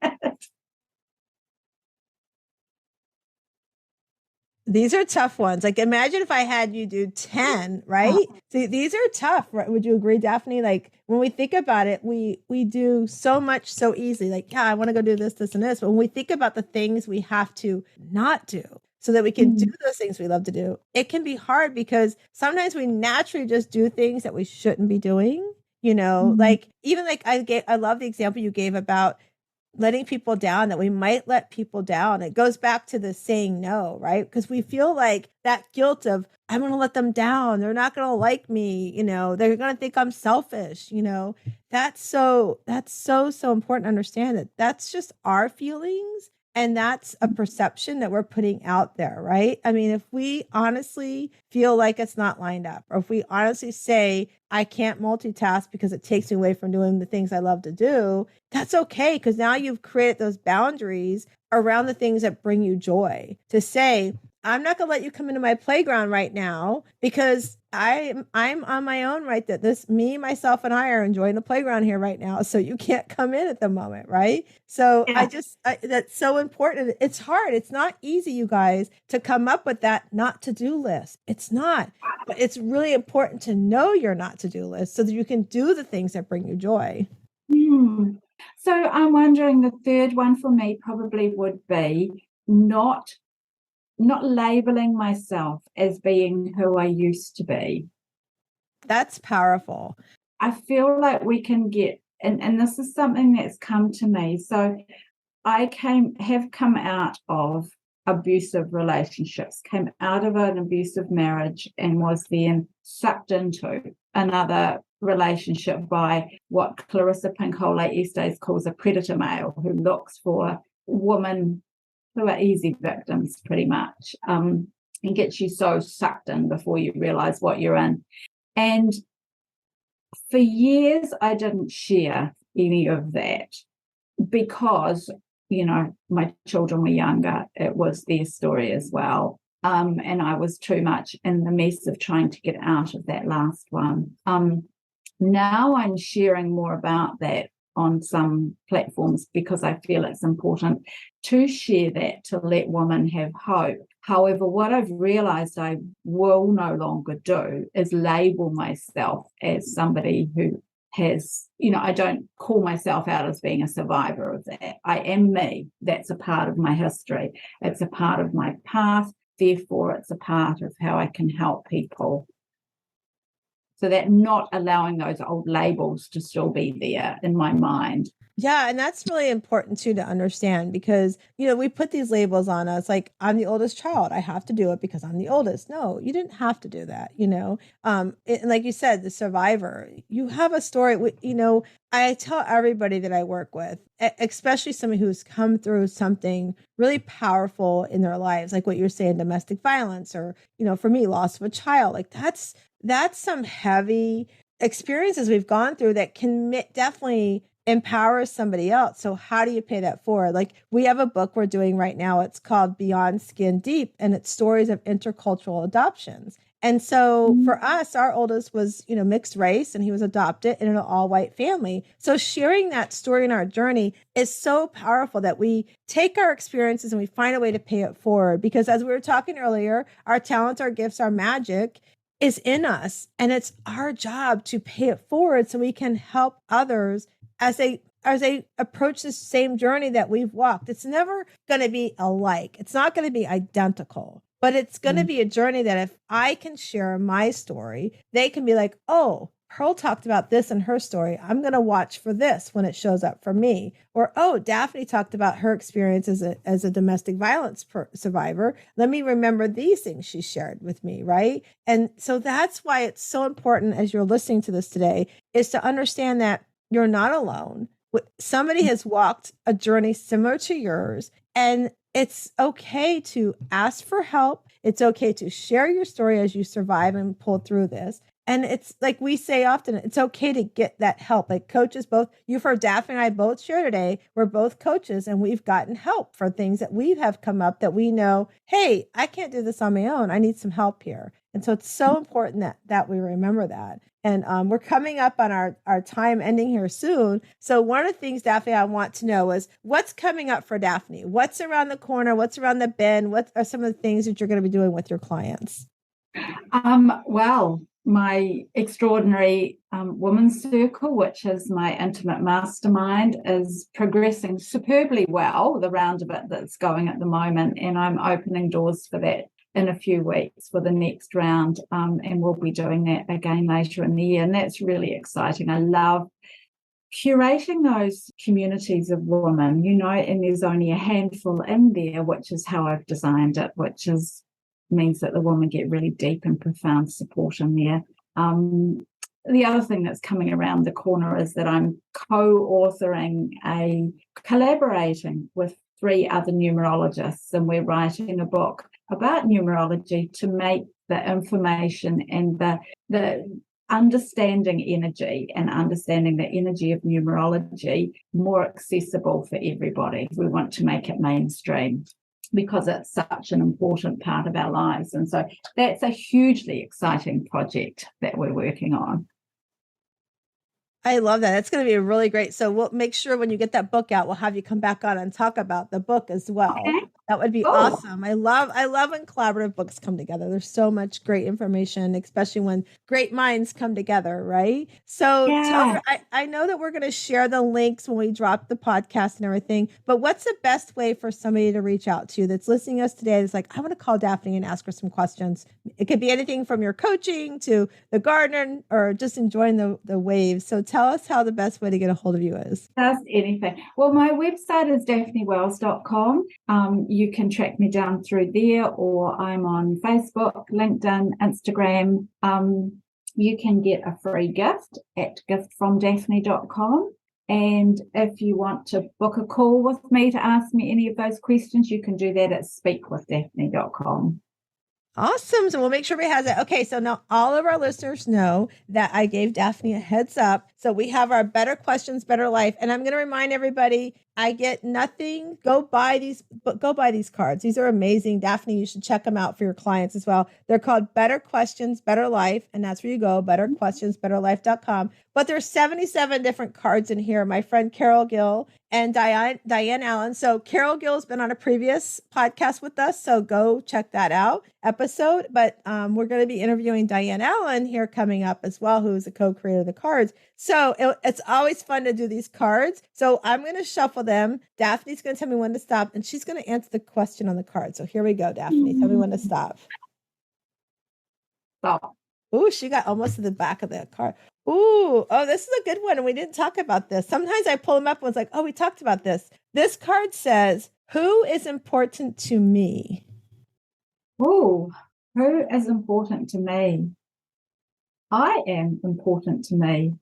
These are tough ones. Like, imagine if I had you do 10, right? See, these are tough. Right? Would you agree, Daphne? Like, when we think about it, we do so much so easily. Like, yeah, I want to go do this, and this. But when we think about the things we have to not do so that we can do those things we love to do, it can be hard, because sometimes we naturally just do things that we shouldn't be doing. You know, like, even like I love the example you gave about letting people down, that we might let people down. It goes back to the saying no, right? Because we feel like that guilt of, I'm going to let them down. They're not going to like me. You know, they're going to think I'm selfish. You know, that's so important to understand that that's just our feelings. And that's a perception that we're putting out there, right? I mean, if we honestly feel like it's not lined up, or if we honestly say, I can't multitask because it takes me away from doing the things I love to do, that's okay. Because now you've created those boundaries around the things that bring you joy, to say, I'm not going to let you come into my playground right now because I'm on my own, right? That this, me, myself, and I are enjoying the playground here right now. So you can't come in at the moment, right? So yeah. That's so important. It's hard. It's not easy, you guys, to come up with that not to do list. It's not, but it's really important to know your not to do list so that you can do the things that bring you joy. So I'm wondering, the third one for me probably would be not labeling myself as being who I used to be. That's powerful. I feel like we can get, and this is something that's come to me. So I have come out of abusive relationships, came out of an abusive marriage, and was then sucked into another relationship by what Clarissa Pinkola Estes calls a predator male, who looks for women who are easy victims, pretty much, and gets you so sucked in before you realize what you're in. And for years, I didn't share any of that because, you know, my children were younger. It was their story as well. And I was too much in the mess of trying to get out of that last one. Now I'm sharing more about that on some platforms because I feel it's important to share that, to let women have hope. However, what I've realized I will no longer do is label myself as somebody who has, I don't call myself out as being a survivor of that. I am me. That's a part of my history. It's a part of my past. Therefore, it's a part of how I can help people. So that not allowing those old labels to still be there in my mind. Yeah. And that's really important too, to understand, because, we put these labels on us, like, I'm the oldest child. I have to do it because I'm the oldest. No, you didn't have to do that. Like you said, the survivor, you have a story. I tell everybody that I work with, especially somebody who's come through something really powerful in their lives, like what you're saying, domestic violence, or, for me, loss of a child. Like that's some heavy experiences we've gone through that can definitely empower somebody else. So how do you pay that forward? Like, we have a book we're doing right now. It's called Beyond Skin Deep, and it's stories of intercultural adoptions. And so for us, our oldest was, mixed race, and he was adopted in an all white family. So sharing that story in our journey is so powerful, that we take our experiences and we find a way to pay it forward. Because as we were talking earlier, our talents, our gifts, our magic is in us, and it's our job to pay it forward so we can help others as they approach the same journey that we've walked. It's never going to be alike. It's not going to be identical, but it's going to be a journey that if I can share my story, they can be like, oh, Pearl talked about this in her story. I'm going to watch for this when it shows up for me. Or, oh, Daphne talked about her experience as a domestic violence survivor. Let me remember these things she shared with me, right? And so that's why it's so important, as you're listening to this today, is to understand that you're not alone. Somebody has walked a journey similar to yours, and it's okay to ask for help. It's okay to share your story as you survive and pull through this. And it's like we say often, it's okay to get that help. Like coaches, both, you've heard Daphne and I both share today, we're both coaches, and we've gotten help for things that we have come up that we know, hey, I can't do this on my own. I need some help here. And so it's so important that we remember that. And we're coming up on our time ending here soon. So one of the things, Daphne, I want to know is what's coming up for Daphne? What's around the corner? What's around the bend? What are some of the things that you're going to be doing with your clients? Well, my extraordinary women's circle, which is my intimate mastermind, is progressing superbly well, the round of it that's going at the moment. And I'm opening doors for that in a few weeks for the next round. And we'll be doing that again later in the year. And that's really exciting. I love curating those communities of women, and there's only a handful in there, which is how I've designed it, which means that the women get really deep and profound support in there. The other thing that's coming around the corner is that I'm collaborating with 3 other numerologists, and we're writing a book about numerology to make the information and the understanding energy and understanding the energy of numerology more accessible for everybody. We want to make it mainstream because it's such an important part of our lives. And so that's a hugely exciting project that we're working on. I love that. It's going to be really great. So we'll make sure when you get that book out, we'll have you come back on and talk about the book as well. Okay. That would be awesome. I love when collaborative books come together. There's so much great information, especially when great minds come together, right? So I know that we're going to share the links when we drop the podcast and everything, but what's the best way for somebody to reach out to you that's listening to us today? That's like, I want to call Daphne and ask her some questions. It could be anything from your coaching to the garden or just enjoying the waves. So tell us how the best way to get a hold of you is. Just anything. Well, my website is daphnewells.com. You can track me down through there, or I'm on Facebook, LinkedIn, Instagram. You can get a free gift at giftfromdaphne.com. And if you want to book a call with me to ask me any of those questions, you can do that at speakwithdaphne.com. Awesome. So we'll make sure we have that. Okay. So now all of our listeners know that I gave Daphne a heads up. So we have our Better Questions, Better Life. And I'm going to remind everybody, I get nothing. Go buy these cards. These are amazing. Daphne, you should check them out for your clients as well. They're called Better Questions, Better Life. And that's where you go, betterquestionsbetterlife.com. But there's 77 different cards in here. My friend Carol Gill and Diane Allen. So Carol Gill's been on a previous podcast with us. So go check that out episode. But we're going to be interviewing Diane Allen here coming up as well, who's a co-creator of the cards. So it's always fun to do these cards. So I'm going to shuffle them. Daphne's going to tell me when to stop, and she's going to answer the question on the card. So here we go, Daphne. Tell me when to stop. Stop. Ooh, she got almost to the back of the card. Ooh, oh, this is a good one. And we didn't talk about this. Sometimes I pull them up and it's like, oh, we talked about this. This card says, who is important to me? Oh, who is important to me? I am important to me.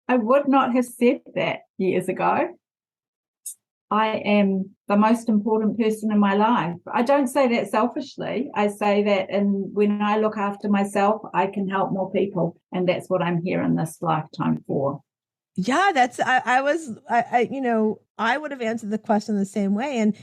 I would not have said that years ago. I am the most important person in my life. I don't say that selfishly. I say that when I look after myself, I can help more people. And that's what I'm here in this lifetime for. Yeah, I would have answered the question the same way. And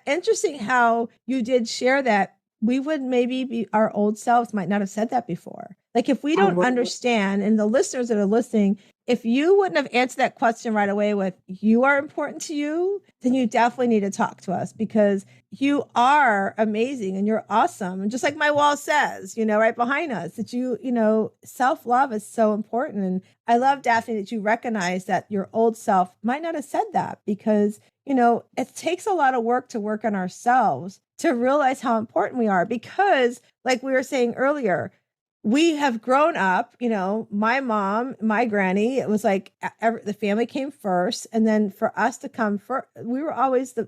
interesting how you did share that. We would maybe be, our old selves might not have said that before. Like if we don't understand, and the listeners that are listening, if you wouldn't have answered that question right away with you are important to you, then you definitely need to talk to us because you are amazing and you're awesome. And just like my wall says, right behind us, that self-love is so important. And I love, Daphne, that you recognize that your old self might not have said that because, it takes a lot of work to work on ourselves to realize how important we are because, like we were saying earlier, we have grown up, my mom, my granny, it was like the family came first. And then for us to come first, we were always the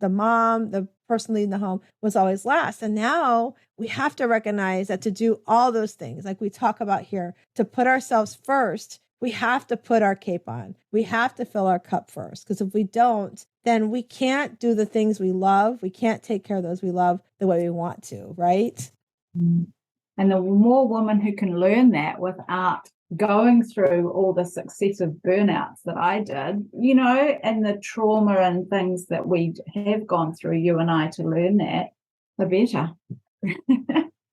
mom, the person leading the home was always last. And now we have to recognize that to do all those things, like we talk about here, to put ourselves first, we have to put our cape on. We have to fill our cup first. Because if we don't, then we can't do the things we love. We can't take care of those we love the way we want to, right? Mm. And the more women who can learn that without going through all the successive burnouts that I did, and the trauma and things that we have gone through, you and I, to learn that, the better.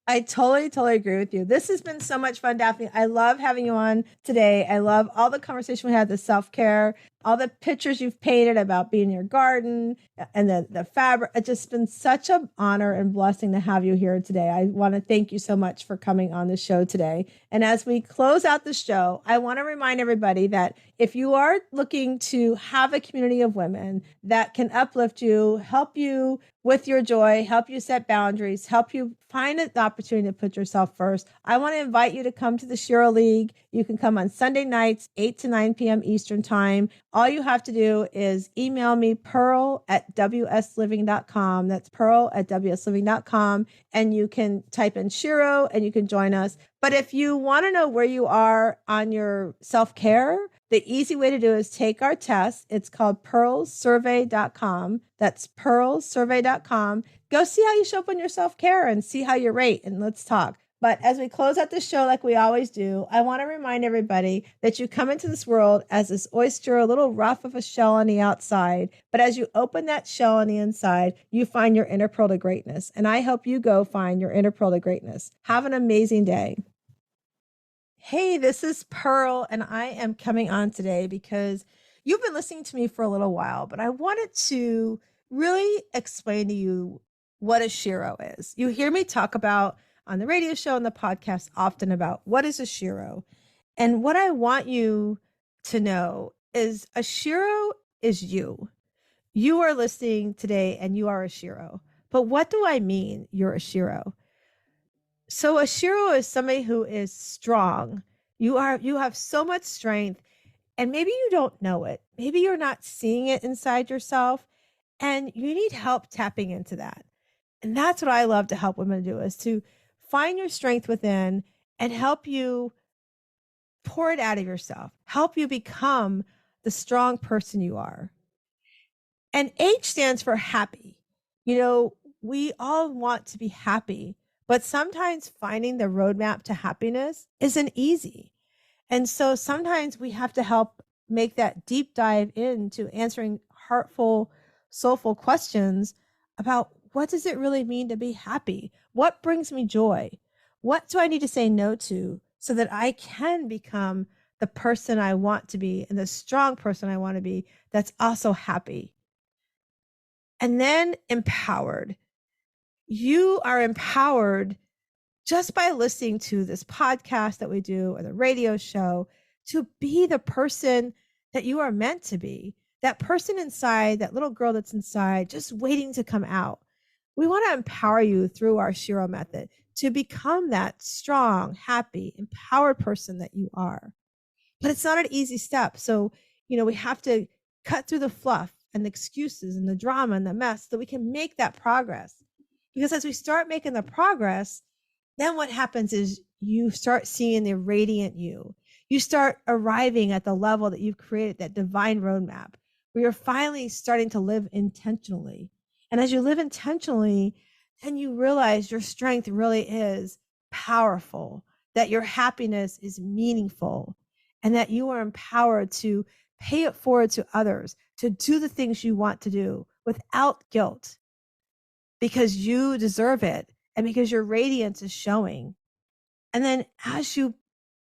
I totally agree with you. This has been so much fun, Daphne. I love having you on today. I love all the conversation we had, the self-care, all the pictures you've painted about being in your garden and the fabric. It's just been such an honor and blessing to have you here today. I want to thank you so much for coming on the show today. And as we close out the show, I want to remind everybody that if you are looking to have a community of women that can uplift you, help you with your joy, help you set boundaries, help you find the opportunity to put yourself first, I want to invite you to come to the Shiro League. You can come on Sunday nights, 8 to 9 p.m. Eastern time. All you have to do is email me, pearl@wsliving.com. That's pearl@wsliving.com. And you can type in Shiro and you can join us. But if you want to know where you are on your self-care, the easy way to do is take our test. It's called pearlsurvey.com. That's pearlsurvey.com. Go see how you show up on your self-care and see how you rate, and let's talk. But as we close out the show, like we always do, I want to remind everybody that you come into this world as this oyster, a little rough of a shell on the outside. But as you open that shell on the inside, you find your inner pearl to greatness. And I hope you go find your inner pearl to greatness. Have an amazing day. Hey, this is Pearl, and I am coming on today because you've been listening to me for a little while, but I wanted to really explain to you what a Shiro is. You hear me talk about on the radio show and the podcast often about what is a Shiro. And what I want you to know is a Shiro is you. You are listening today and you are a Shiro. But what do I mean you're a Shiro? So a Shiro is somebody who is strong. You have so much strength, and maybe you don't know it. Maybe you're not seeing it inside yourself, and you need help tapping into that. And that's what I love to help women do, is to find your strength within and help you pour it out of yourself, help you become the strong person you are. And H stands for happy. We all want to be happy, but sometimes finding the roadmap to happiness isn't easy. And so sometimes we have to help make that deep dive into answering heartful, soulful questions about what does it really mean to be happy? What brings me joy? What do I need to say no to so that I can become the person I want to be and the strong person I want to be that's also happy? And then empowered. You are empowered just by listening to this podcast that we do or the radio show to be the person that you are meant to be. That person inside, that little girl that's inside, just waiting to come out. We want to empower you through our Shiro method to become that strong, happy, empowered person that you are. But it's not an easy step. So, we have to cut through the fluff and the excuses and the drama and the mess so that we can make that progress. Because as we start making the progress, then what happens is you start seeing the radiant you. You start arriving at the level that you've created, that divine roadmap, where you're finally starting to live intentionally. And as you live intentionally, then you realize your strength really is powerful, that your happiness is meaningful, and that you are empowered to pay it forward to others, to do the things you want to do without guilt, because you deserve it and because your radiance is showing. And then as you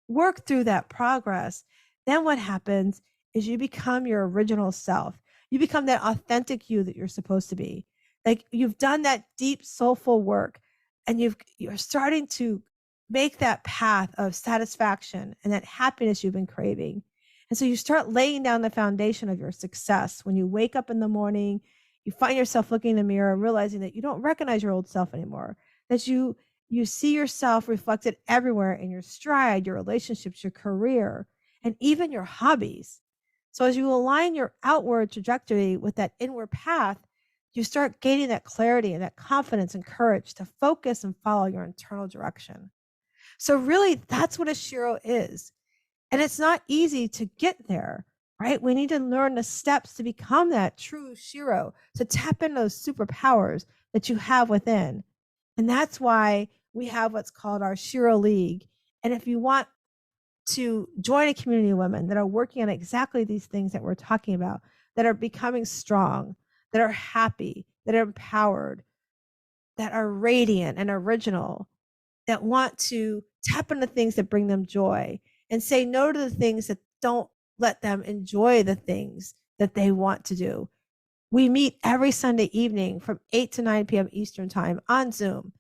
work through that progress, then what happens is you become your original self. You become that authentic you that you're supposed to be. Like you've done that deep soulful work and you're starting to make that path of satisfaction and that happiness you've been craving. And so you start laying down the foundation of your success. When you wake up in the morning, you find yourself looking in the mirror, realizing that you don't recognize your old self anymore, that you see yourself reflected everywhere in your stride, your relationships, your career, and even your hobbies. So as you align your outward trajectory with that inward path, you start gaining that clarity and that confidence and courage to focus and follow your internal direction. So really, that's what a Shiro is. And it's not easy to get there, right? We need to learn the steps to become that true Shiro, to tap into those superpowers that you have within. And that's why we have what's called our Shiro League. And if you want to join a community of women that are working on exactly these things that we're talking about, that are becoming strong, that are happy, that are empowered, that are radiant and original, that want to tap into things that bring them joy and say no to the things that don't let them enjoy the things that they want to do. We meet every Sunday evening from 8 to 9 p.m. Eastern time on Zoom.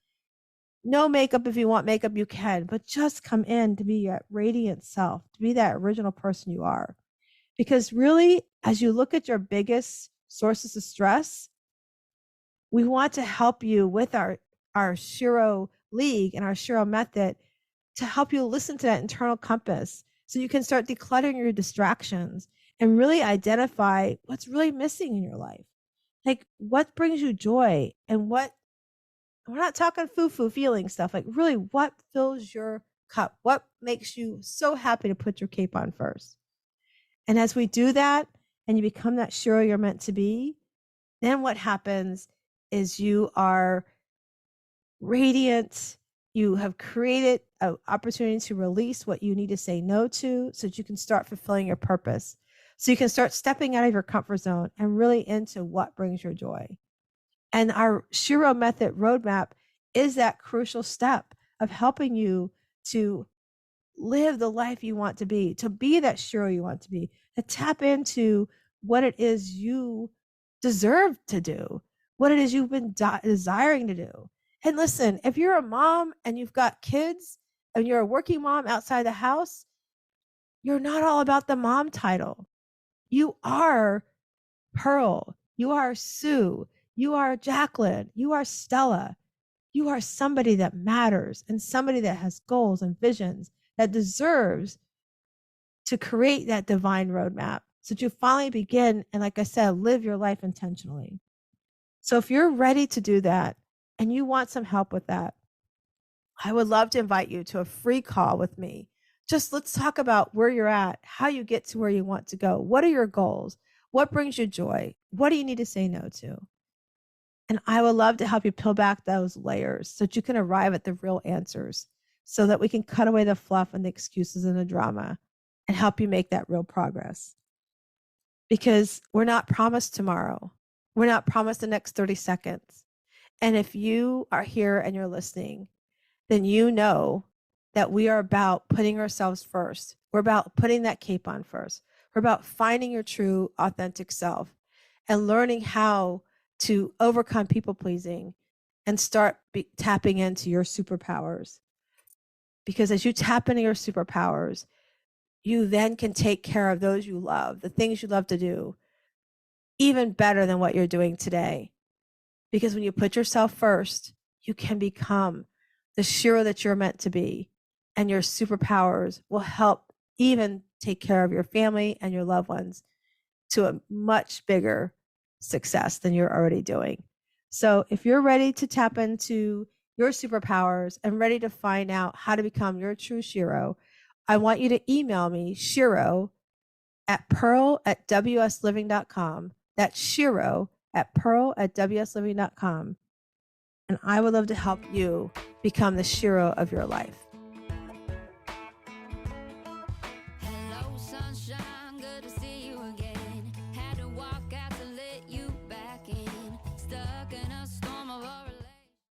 No makeup. If you want makeup, you can, but just come in to be your radiant self, to be that original person you are. Because really, as you look at your biggest sources of stress, we want to help you with our Shiro League and our Shiro method to help you listen to that internal compass so you can start decluttering your distractions and really identify what's really missing in your life. Like what brings you joy and we're not talking foo-foo feeling stuff, like really what fills your cup? What makes you so happy to put your cape on first? And as we do that and you become that Shiro you're meant to be, then what happens is you are radiant. You have created an opportunity to release what you need to say no to so that you can start fulfilling your purpose. So you can start stepping out of your comfort zone and really into what brings your joy. And our Shiro method roadmap is that crucial step of helping you to live the life you want to be that Shiro you want to be, to tap into what it is you deserve to do, what it is you've been desiring to do. And listen, if you're a mom and you've got kids and you're a working mom outside the house, you're not all about the mom title. You are Pearl. You are Sue. You are Jacqueline. You are Stella. You are somebody that matters and somebody that has goals and visions that deserves to create that divine roadmap so that you finally begin and, like I said, live your life intentionally. So if you're ready to do that and you want some help with that, I would love to invite you to a free call with me. Just let's talk about where you're at, how you get to where you want to go. What are your goals? What brings you joy? What do you need to say no to? And I would love to help you peel back those layers so that you can arrive at the real answers, so that we can cut away the fluff and the excuses and the drama and help you make that real progress. because we're not promised tomorrow. We're not promised the next 30 seconds. And if you are here and you're listening, then you know that we are about putting ourselves first. We're about putting that cape on first. We're about finding your true, authentic self and learning how to overcome people pleasing and start tapping into your superpowers. Because as you tap into your superpowers, you then can take care of those you love, the things you love to do, even better than what you're doing today. Because when you put yourself first, you can become the Shira that you're meant to be. And your superpowers will help even take care of your family and your loved ones to a much bigger success than you're already doing. So if you're ready to tap into your superpowers and ready to find out how to become your true Shiro, I want you to email me, Shiro at pearl@wsliving.com. That's Shiro at pearl@wsliving.com. And I would love to help you become the Shiro of your life.